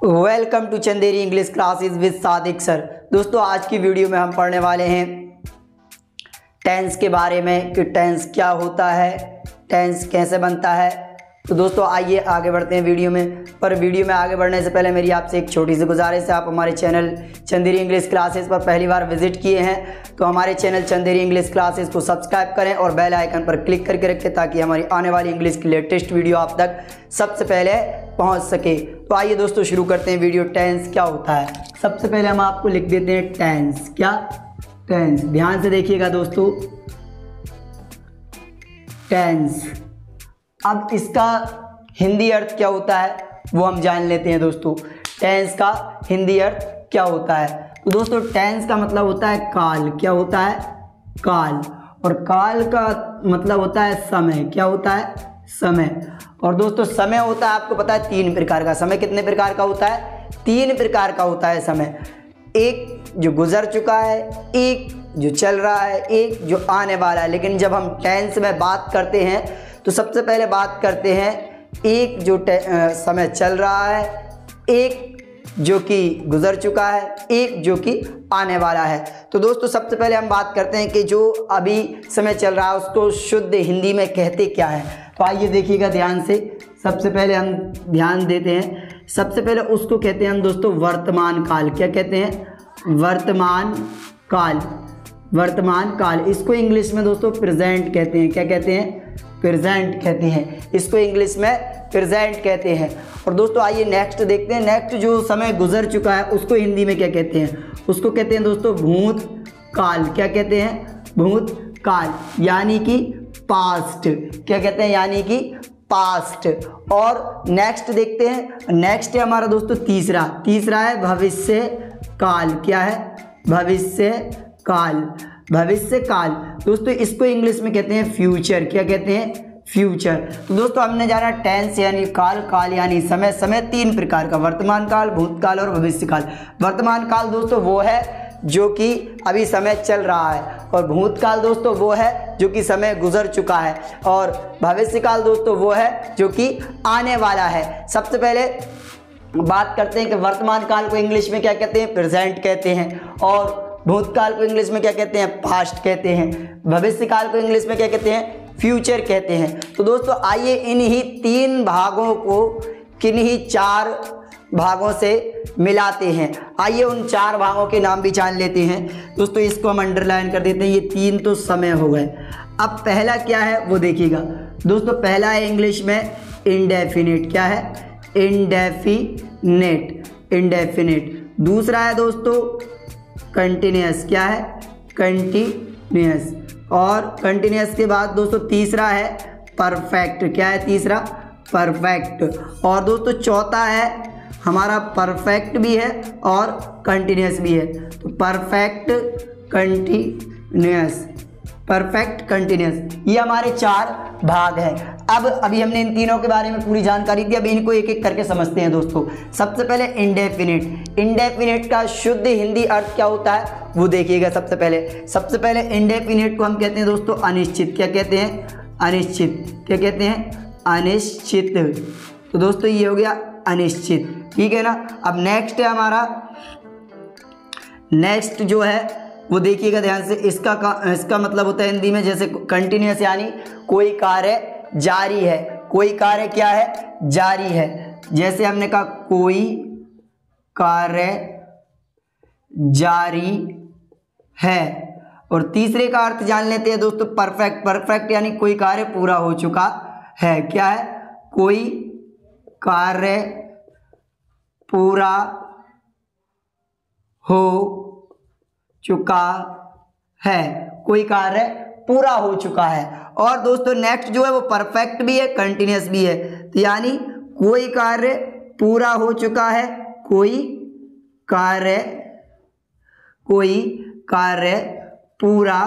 Welcome to Chanderi English classes with Sadiq sir. दोस्तों आज की वीडियो में हम पढ़ने वाले हैं टेंस के बारे में कि टेंस क्या होता है, टेंस कैसे बनता है। तो दोस्तों आइए आगे बढ़ते हैं वीडियो में। पर वीडियो में आगे बढ़ने से पहले मेरी आपसे एक छोटी सी गुजारिश है, आप हमारे चैनल चंदेरी इंग्लिश क्लासेस पर पहली बार विजिट किए हैं तो हमारे चैनल चंदेरी इंग्लिश क्लासेस को सब्सक्राइब करें और बेल आइकन पर क्लिक करके रखें ताकि हमारी आने वाली इंग्लिश की लेटेस्ट वीडियो आप तक सबसे पहले पहुंच सके। तो आइए दोस्तों शुरू करते हैं वीडियो। टेंस क्या होता है, सबसे पहले हम आपको लिख देते हैं टेंस। क्या? टेंस। ध्यान से देखिएगा दोस्तों, टेंस। अब इसका हिंदी अर्थ क्या होता है वो हम जान लेते हैं दोस्तों। टेंस का हिंदी अर्थ क्या होता है? तो दोस्तों टेंस का मतलब होता है काल। क्या होता है? काल। और काल का मतलब होता है समय। क्या होता है? समय। और दोस्तों समय होता है, आपको पता है, 3 प्रकार का। समय कितने प्रकार का होता है? 3 प्रकार का होता है समय। एक जो गुजर चुका है, एक जो चल रहा है, एक जो आने वाला है। लेकिन जब हम टेंस में बात करते हैं तो सबसे पहले बात करते हैं एक जो समय चल रहा है, एक जो कि गुजर चुका है, एक जो कि आने वाला है। तो दोस्तों सबसे पहले हम बात करते हैं कि जो अभी समय चल रहा है उसको शुद्ध हिंदी में कहते क्या है। तो आइए देखिएगा ध्यान से। सबसे पहले हम ध्यान देते हैं, सबसे पहले उसको कहते हैं हम दोस्तों वर्तमान काल। क्या कहते हैं? वर्तमान काल। वर्तमान काल। इसको इंग्लिश में दोस्तों प्रेजेंट कहते हैं। क्या कहते हैं? प्रेजेंट कहते हैं। इसको इंग्लिश में प्रेजेंट कहते हैं। और दोस्तों आइए नेक्स्ट देखते हैं। नेक्स्ट जो समय गुजर चुका है उसको हिंदी में क्या कहते हैं? उसको कहते हैं दोस्तों भूत काल। क्या कहते हैं? भूत काल, यानी कि पास्ट। क्या कहते हैं? यानी कि पास्ट। और नेक्स्ट देखते हैं। नेक्स्ट है हमारा दोस्तों तीसरा है भविष्य काल। क्या है? भविष्य काल। भविष्य काल दोस्तों इसको इंग्लिश में कहते हैं फ्यूचर। क्या कहते हैं? फ्यूचर। तो दोस्तों हमने जाना टेंस यानी काल, काल यानी समय। समय 3 प्रकार का, वर्तमान काल, भूतकाल और भविष्य काल। वर्तमान काल दोस्तों वो है जो कि अभी समय चल रहा है, और भूतकाल दोस्तों वो है जो कि समय गुजर चुका है, और भविष्य काल दोस्तों वो है जो कि आने वाला है। सबसे पहले बात करते हैं कि वर्तमान काल को इंग्लिश में क्या कहते हैं? प्रेजेंट कहते हैं। और भूतकाल को इंग्लिश में क्या कहते हैं? पास्ट कहते हैं। भविष्य काल को इंग्लिश में क्या कहते हैं? फ्यूचर कहते हैं। तो दोस्तों आइए इन्हीं 3 भागों को किन्हीं 4 भागों से मिलाते हैं। आइए उन 4 भागों के नाम भी जान लेते हैं दोस्तों। इसको हम अंडरलाइन कर देते हैं। ये 3 तो समय हो गए। अब पहला क्या है वो देखिएगा दोस्तों। पहला है इंग्लिश में इंडेफिनिट। क्या है? इंडेफिनिट। इंडेफिनिट। दूसरा है दोस्तों कंटिन्यूअस। क्या है? कंटिन्यूअस। और कंटिन्यूअस के बाद दोस्तों तीसरा है परफेक्ट। क्या है तीसरा? परफेक्ट। और दोस्तों चौथा है हमारा परफेक्ट भी है और कंटिन्यूअस भी है। तो परफेक्ट, कंटिन्यूअस, परफेक्ट, कंटिन्यूअस, ये हमारे 4 भाग हैं। अब अभी हमने इन तीनों के बारे में पूरी जानकारी दी। अब इनको एक एक करके समझते हैं दोस्तों। सबसे पहले इंडेफिनिट। इंडेफिनिट का शुद्ध हिंदी अर्थ क्या होता है वो देखिएगा। सबसे पहले इंडेफिनिट को हम कहते हैं दोस्तों अनिश्चित। क्या कहते हैं? अनिश्चित। क्या कहते हैं? अनिश्चित। तो दोस्तों ये हो गया अनिश्चित, ठीक है ना। अब नेक्स्ट है हमारा, नेक्स्ट जो है वो देखिएगा ध्यान से। इसका मतलब होता है हिंदी में जैसे कंटिन्यूअस, यानी कोई कार्य जारी है। कोई कार्य क्या है? जारी है। जैसे हमने कहा कोई कार्य जारी है। और तीसरे का अर्थ जान लेते हैं दोस्तों परफेक्ट। परफेक्ट यानी कोई कार्य पूरा हो चुका है। क्या है? कोई कार्य पूरा हो चुका है। कोई कार्य पूरा हो चुका है। और दोस्तों नेक्स्ट जो है वो परफेक्ट भी है, कंटिन्यूअस भी है। तो यानी कोई कार्य पूरा हो चुका है, कोई कार्य पूरा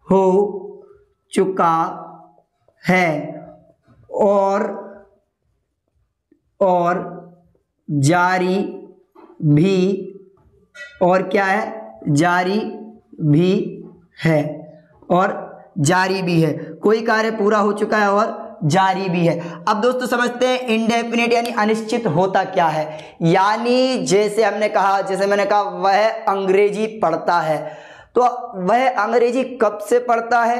हो चुका है। और जारी भी, और क्या है? जारी भी है। और जारी भी है। कोई कार्य पूरा हो चुका है और जारी भी है। अब दोस्तों समझते हैं इंडेफिनिट यानी अनिश्चित होता क्या है। यानी जैसे मैंने कहा वह अंग्रेजी पढ़ता है, तो वह अंग्रेजी कब से पढ़ता है,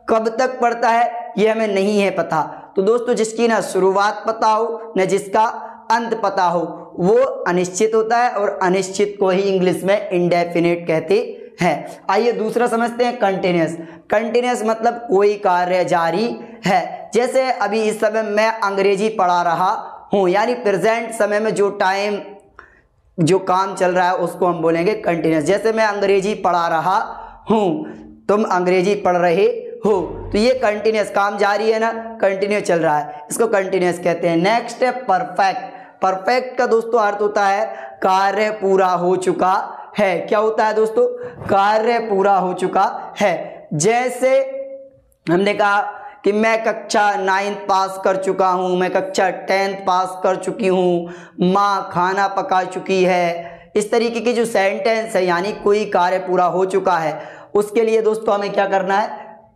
कब तक पढ़ता है, ये हमें नहीं है पता। तो दोस्तों जिसकी ना शुरुआत पता हो न जिसका अंत पता हो वो अनिश्चित होता है, और अनिश्चित को ही इंग्लिश में इंडेफिनिट कहते हैं। आइए दूसरा समझते हैं कंटिन्यूअस। कंटिन्यूअस मतलब कोई कार्य जारी है। जैसे अभी इस समय मैं अंग्रेजी पढ़ा रहा हूँ, यानी प्रेजेंट समय में जो काम चल रहा है उसको हम बोलेंगे कंटिन्यूअस। जैसे मैं अंग्रेजी पढ़ा रहा हूँ, तुम अंग्रेजी पढ़ रहे हो, तो ये कंटिन्यूअस काम जारी है ना, कंटिन्यू चल रहा है, इसको कंटिन्यूअस कहते हैं। नेक्स्ट है परफेक्ट। परफेक्ट का दोस्तों अर्थ होता है कार्य पूरा हो चुका है। क्या होता है दोस्तों, कार्य पूरा हो चुका है। जैसे हमने कहा कि मैं कक्षा 9 पास कर चुका हूँ, मैं कक्षा 10 पास कर चुकी हूँ, माँ खाना पका चुकी है। इस तरीके की जो सेंटेंस है यानी कोई कार्य पूरा हो चुका है, उसके लिए दोस्तों हमें क्या करना है,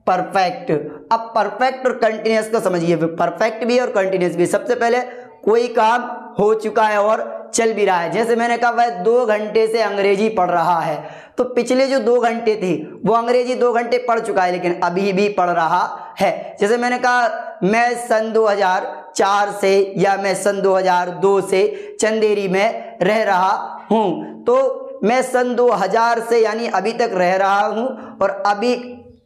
परफेक्ट। अब परफेक्ट और कंटिन्यूअस को समझिए, परफेक्ट भी और कंटिन्यूअस भी। सबसे पहले कोई काम हो चुका है और चल भी रहा है। जैसे मैंने कहा वह 2 घंटे से अंग्रेजी पढ़ रहा है, तो पिछले जो 2 घंटे थे वो अंग्रेजी 2 घंटे पढ़ चुका है लेकिन अभी भी पढ़ रहा है। जैसे मैंने कहा मैं सन 2004 से या मैं सन 2002 से चंदेरी में रह रहा हूँ, तो मैं सन 2000 से यानी अभी तक रह रहा हूँ और अभी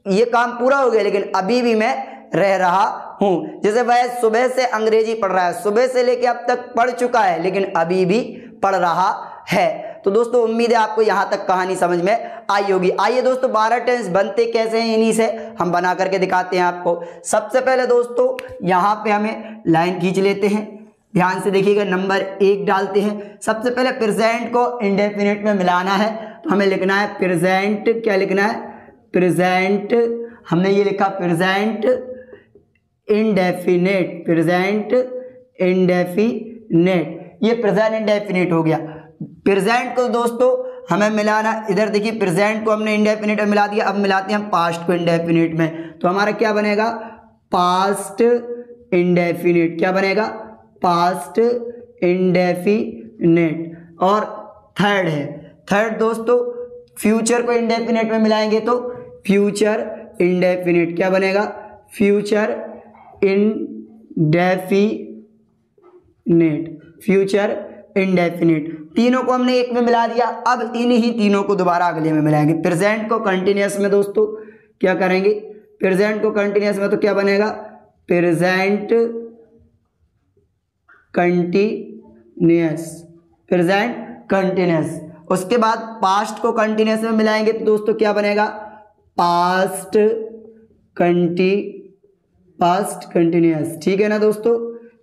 ये काम पूरा हो गया लेकिन अभी भी मैं रह रहा हूँ। जैसे वह सुबह से अंग्रेजी पढ़ रहा है, सुबह से लेके अब तक पढ़ चुका है लेकिन अभी भी पढ़ रहा है। तो दोस्तों उम्मीद है आपको यहाँ तक कहानी समझ में आई होगी। आइए दोस्तों 12 टेंस बनते कैसे हैं इन्हीं से हम बना करके दिखाते हैं आपको। सबसे पहले दोस्तों यहाँ पे हमें लाइन खींच लेते हैं, ध्यान से देखिएगा, नंबर 1 डालते हैं। सबसे पहले प्रेजेंट को इंडेफिनिट में मिलाना है, तो हमें लिखना है प्रेजेंट। क्या लिखना है, प्रेजेंट। हमने ये लिखा प्रेजेंट इंडेफिनिट, प्रेजेंट इंडेफिनिट, ये प्रेजेंट इंडेफिनिट हो गया। प्रेजेंट को दोस्तों हमें मिलाना, इधर देखिए प्रेजेंट को हमने इंडेफिनिट में मिला दिया, अब मिलाते हैं हम पास्ट को इंडेफिनिट में, तो हमारा क्या बनेगा, पास्ट इंडेफिनिट। क्या बनेगा, पास्ट इंडेफिनिट। और थर्ड है, थर्ड दोस्तों फ्यूचर को इंडेफिनिट में मिलाएंगे तो फ्यूचर इंडेफिनिट। क्या बनेगा, फ्यूचर इंडेफिनिट, फ्यूचर इंडेफिनिट। तीनों को हमने एक में मिला दिया, अब इन्हीं तीनों को दोबारा अगले में मिलाएंगे। प्रेजेंट को कंटिन्यूअस में दोस्तों क्या करेंगे, प्रेजेंट को कंटिन्यूअस में तो क्या बनेगा, प्रेजेंट कंटिन्यूअस, प्रेजेंट कंटिन्यूअस। उसके बाद पास्ट को कंटिन्यूअस में मिलाएंगे तो दोस्तों क्या बनेगा, पास्ट कंटिन्यूअस। ठीक है ना दोस्तों।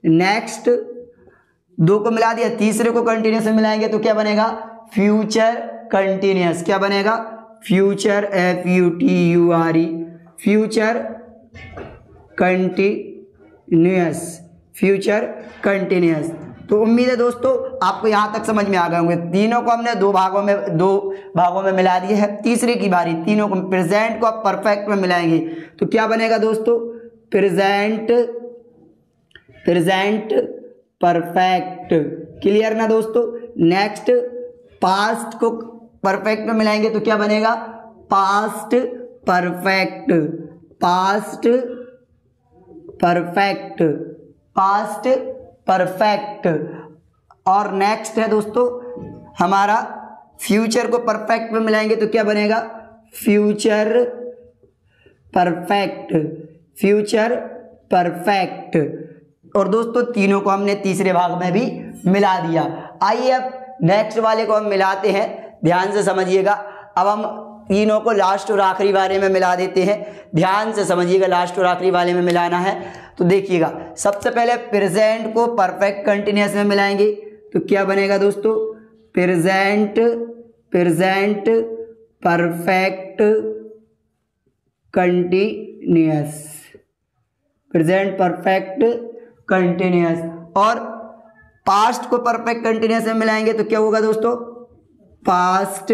नेक्स्ट 2 को मिला दिया, तीसरे को कंटिन्यूअस में मिलाएंगे तो क्या बनेगा, फ्यूचर कंटिन्यूअस। क्या बनेगा, future FUTURE, future continuous, future continuous. तो उम्मीद है दोस्तों आपको यहाँ तक समझ में आ गए होंगे। तीनों को हमने 2 भागों में मिला दिए है, तीसरे की बारी, तीनों को प्रेजेंट को आप परफेक्ट में मिलाएंगे तो क्या बनेगा दोस्तों, प्रेजेंट परफेक्ट। क्लियर ना दोस्तों। नेक्स्ट पास्ट को परफेक्ट में मिलाएंगे तो क्या बनेगा, past perfect, past perfect, past perfect. और नेक्स्ट है दोस्तों हमारा फ्यूचर को परफेक्ट में मिलाएंगे तो क्या बनेगा, फ्यूचर परफेक्ट, फ्यूचर परफेक्ट। और दोस्तों तीनों को हमने तीसरे भाग में भी मिला दिया। आइए अब नेक्स्ट वाले को हम मिलाते हैं, ध्यान से समझिएगा। अब हम तीनों को लास्ट और आखिरी वाले में मिला देते हैं, ध्यान से समझिएगा, लास्ट और आखिरी वाले में मिलाना है। तो देखिएगा सबसे पहले प्रेजेंट को परफेक्ट कंटिन्यूअस में मिलाएंगे तो क्या बनेगा दोस्तों, present perfect continuous, present perfect continuous. और पास्ट को परफेक्ट कंटिन्यूअस में मिलाएंगे तो क्या होगा दोस्तों, पास्ट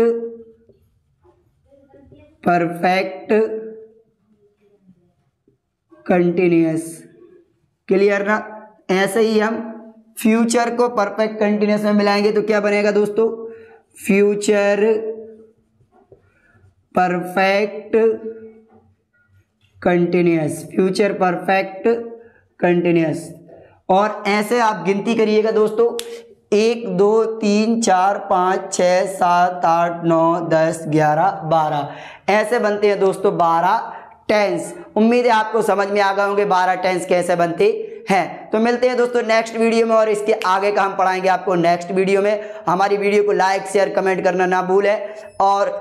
परफेक्ट कंटिन्यूअस, क्लियर ना। ऐसे ही हम फ्यूचर को परफेक्ट कंटिन्यूअस में मिलाएंगे तो क्या बनेगा दोस्तों, future perfect continuous, future perfect continuous. और ऐसे आप गिनती करिएगा दोस्तों, 1 2 3 4 5 6 7 8 9 10 11 12 ऐसे बनते हैं दोस्तों 12 टेंस। उम्मीद है आपको समझ में आ गए होंगे 12 टेंस कैसे बनते हैं। तो मिलते हैं दोस्तों नेक्स्ट वीडियो में, और इसके आगे का हम पढ़ाएंगे आपको नेक्स्ट वीडियो में। हमारी वीडियो को लाइक शेयर कमेंट करना ना भूलें, और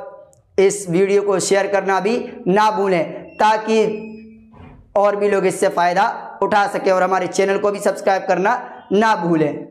इस वीडियो को शेयर करना भी ना भूलें, ताकि और भी लोग इससे फ़ायदा उठा सके, और हमारे चैनल को भी सब्सक्राइब करना ना भूलें।